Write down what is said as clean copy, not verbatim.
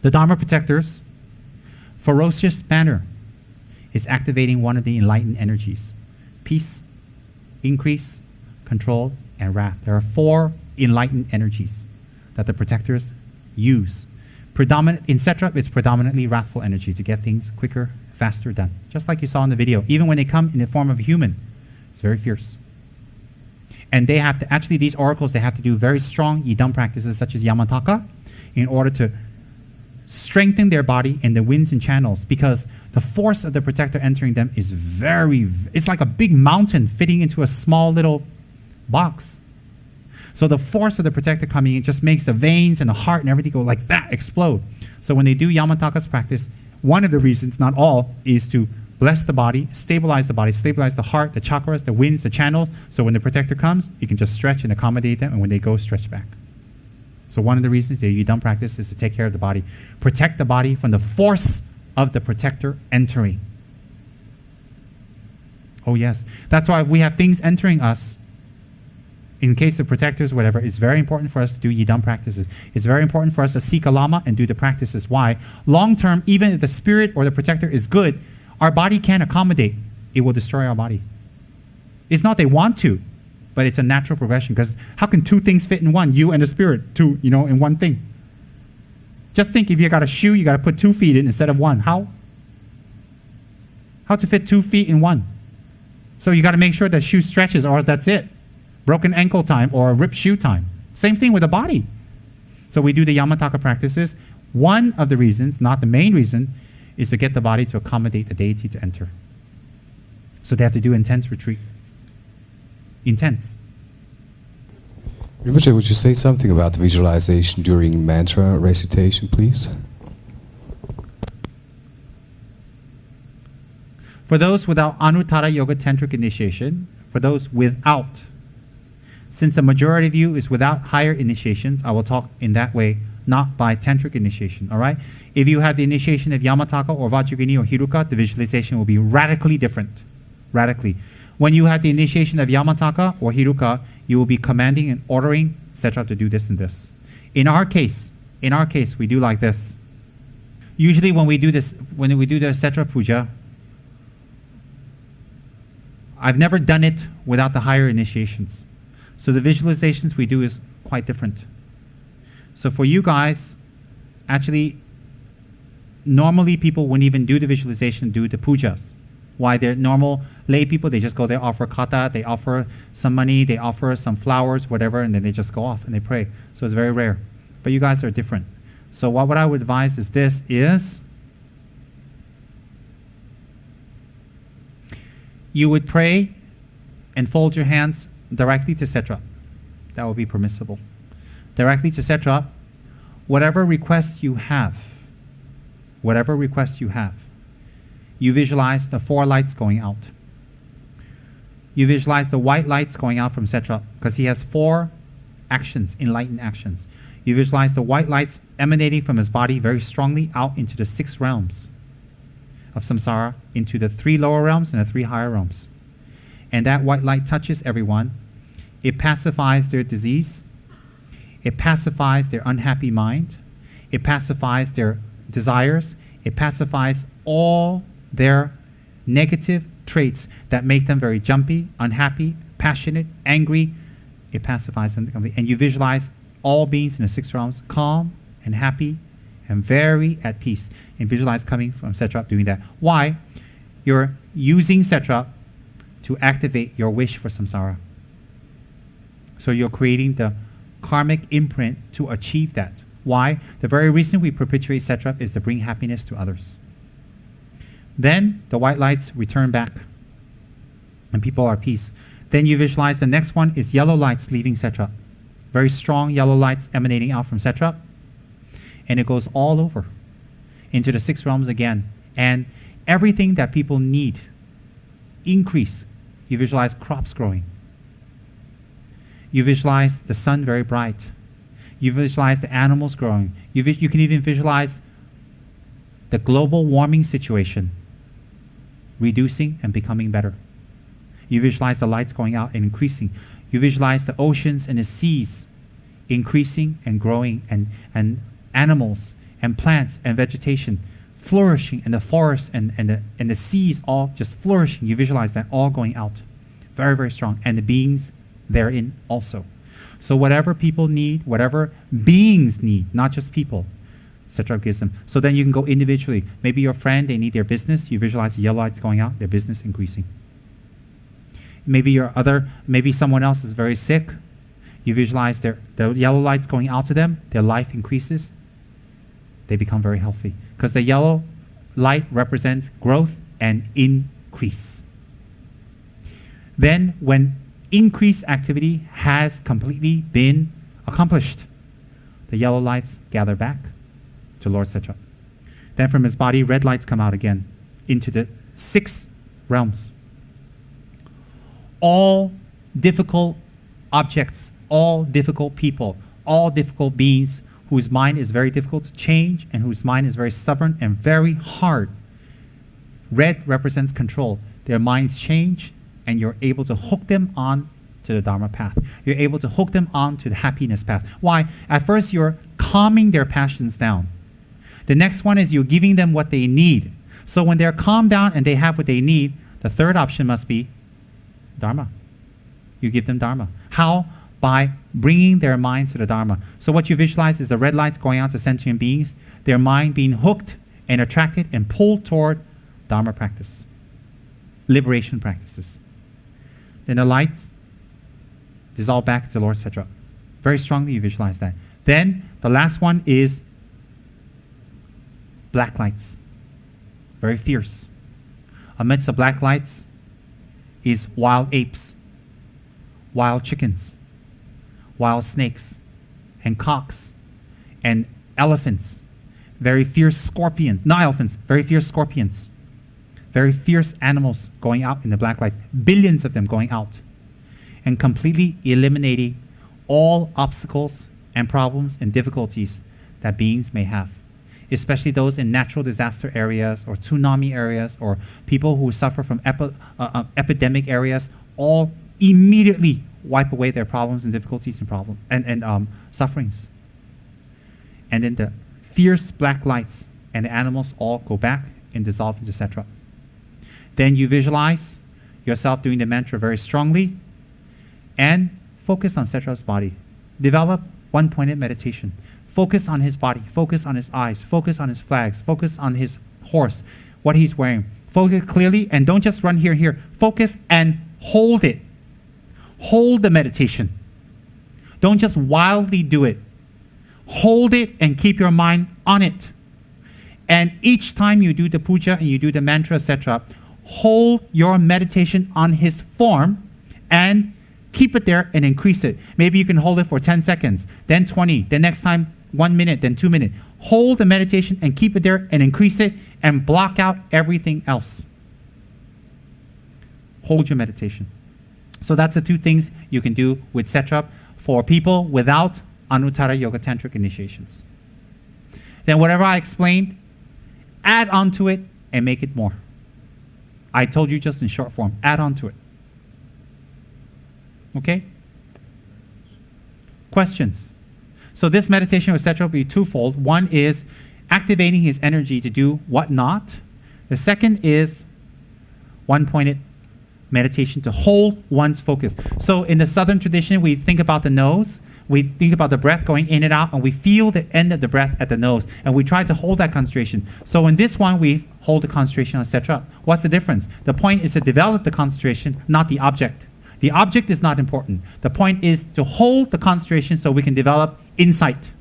The Dharma protector's ferocious manner is activating one of the enlightened energies: peace, increase, control, and wrath. There are 4 enlightened energies that the protectors use. In Setrap, it's predominantly wrathful energy to get things quicker, faster done. Just like you saw in the video. Even when they come in the form of a human, it's very fierce. And they have to, actually these oracles, they have to do very strong yidam practices such as yamataka in order to strengthen their body in the winds and channels, because the force of the protector entering them is it's like a big mountain fitting into a small little box. So the force of the protector coming in just makes the veins and the heart and everything go like that, explode. So when they do yamataka's practice, one of the reasons, not all, is to bless the body, stabilize the heart, the chakras, the winds, the channels, so when the protector comes, you can just stretch and accommodate them, and when they go, stretch back. So one of the reasons that you don't practice is to take care of the body. Protect the body from the force of the protector entering. Oh yes. That's why if we have things entering us, in case of protectors, whatever, it's very important for us to do yidam practices. It's very important for us to seek a lama and do the practices. Why? Long term, even if the spirit or the protector is good, our body can't accommodate. It will destroy our body. It's not they want to, but it's a natural progression, because how can 2 things fit in one? You and the spirit, 2, in one thing. Just think, if you got a shoe, you got to put 2 feet in instead of 1. How? How to fit 2 feet in one? So you got to make sure that shoe stretches, or else that's it. Broken ankle time or ripped shoe time. Same thing with the body. So we do the yamataka practices. One of the reasons, not the main reason, is to get the body to accommodate the deity to enter. So they have to do intense retreat. Intense. Rinpoche, would you say something about the visualization during mantra recitation, please? For those without Anuttara Yoga Tantric initiation, for those without, since the majority of you is without higher initiations, I will talk in that way, not by tantric initiation, all right? If you have the initiation of Yamataka or Vajrayogini or Hiruka, the visualization will be radically different. Radically. When you have the initiation of Yamataka or Hiruka, you will be commanding and ordering, etc., to do this and this. In our case, we do like this. Usually when we do this, when we do the etc. puja, I've never done it without the higher initiations. So the visualizations we do is quite different. So for you guys, actually, normally people wouldn't even do the visualization, do the pujas. Why? They're normal lay people, they just go there, offer kata, they offer some money, they offer some flowers, whatever, and then they just go off and they pray. So it's very rare. But you guys are different. So what I would advise is this is, you would pray and fold your hands directly to Setra. That will be permissible. Directly to Setra, whatever requests you have, you visualize the 4 lights going out. You visualize the white lights going out from Setra, because he has 4 actions, enlightened actions. You visualize the white lights emanating from his body very strongly out into the 6 realms of samsara, into the 3 lower realms and the 3 higher realms. And that white light touches everyone. It pacifies their disease. It pacifies their unhappy mind. It pacifies their desires. It pacifies all their negative traits that make them very jumpy, unhappy, passionate, angry. It pacifies them completely. And you visualize all beings in the 6 realms calm and happy and very at peace. And visualize coming from Setra doing that. Why? You're using Setra to activate your wish for samsara. So you're creating the karmic imprint to achieve that. Why? The very reason we perpetuate Setra is to bring happiness to others. Then the white lights return back and people are at peace. Then you visualize the next one is yellow lights leaving Setra. Very strong yellow lights emanating out from Setra. And it goes all over into the 6 realms again. And everything that people need, increase. You visualize crops growing. You visualize the sun very bright. You visualize the animals growing. You can even visualize the global warming situation reducing and becoming better. You visualize the lights going out and increasing. You visualize the oceans and the seas increasing and growing, and animals and plants and vegetation flourishing, and the forests and the seas all just flourishing. You visualize that all going out. Very, very strong. And the beings therein also. So whatever people need, whatever beings need, not just people, etc. gives them. So then you can go individually. Maybe your friend, they need their business. You visualize the yellow lights going out, their business increasing. Maybe someone else is very sick. You visualize the yellow lights going out to them, their life increases. They become very healthy. Because the yellow light represents growth and increase. Then when increased activity has completely been accomplished, the yellow lights gather back to Lord Setra. Then from his body, red lights come out again into the 6 realms. All difficult objects, all difficult people, all difficult beings whose mind is very difficult to change and whose mind is very stubborn and very hard. Red represents control. Their minds change and you're able to hook them on to the Dharma path. You're able to hook them on to the happiness path. Why? At first you're calming their passions down. The next one is you're giving them what they need. So when they're calmed down and they have what they need, the third option must be Dharma. You give them Dharma. How? By bringing their minds to the Dharma. So what you visualize is the red lights going out to sentient beings, their mind being hooked and attracted and pulled toward Dharma practice, liberation practices. Then the lights dissolve back to Lord Setra. Very strongly you visualize that. Then the last one is black lights. Very fierce. Amidst the black lights is wild apes, wild chickens, wild snakes, and cocks, and elephants, very fierce scorpions, not elephants, very fierce scorpions, very fierce animals going out in the black lights, billions of them going out, and completely eliminating all obstacles and problems and difficulties that beings may have, especially those in natural disaster areas or tsunami areas or people who suffer from epidemic areas, all immediately wipe away their problems and difficulties and sufferings. And then the fierce black lights and the animals all go back and dissolve into Setra. Then you visualize yourself doing the mantra very strongly and focus on Setra's body. Develop one-pointed meditation. Focus on his body, focus on his eyes, focus on his flags, focus on his horse, what he's wearing. Focus clearly and don't just run here and here. Focus and hold it. Hold the meditation. Don't just wildly do it. Hold it and keep your mind on it. And each time you do the puja and you do the mantra, etc., hold your meditation on his form and keep it there and increase it. Maybe you can hold it for 10 seconds, then 20, the next time 1 minute, then 2 minutes. Hold the meditation and keep it there and increase it and block out everything else. Hold your meditation. So that's the 2 things you can do with Setra for people without Anuttara Yoga Tantric initiations. Then whatever I explained, add on to it and make it more. I told you just in short form, add on to it. Okay? Questions? So this meditation with Setra will be twofold. One is activating his energy to do what not. The second is one-pointed meditation to hold one's focus. So in the southern tradition, we think about the nose, we think about the breath going in and out, and we feel the end of the breath at the nose, and we try to hold that concentration. So in this one, we hold the concentration on Setra. What's the difference? The point is to develop the concentration, not the object. The object is not important. The point is to hold the concentration so we can develop insight.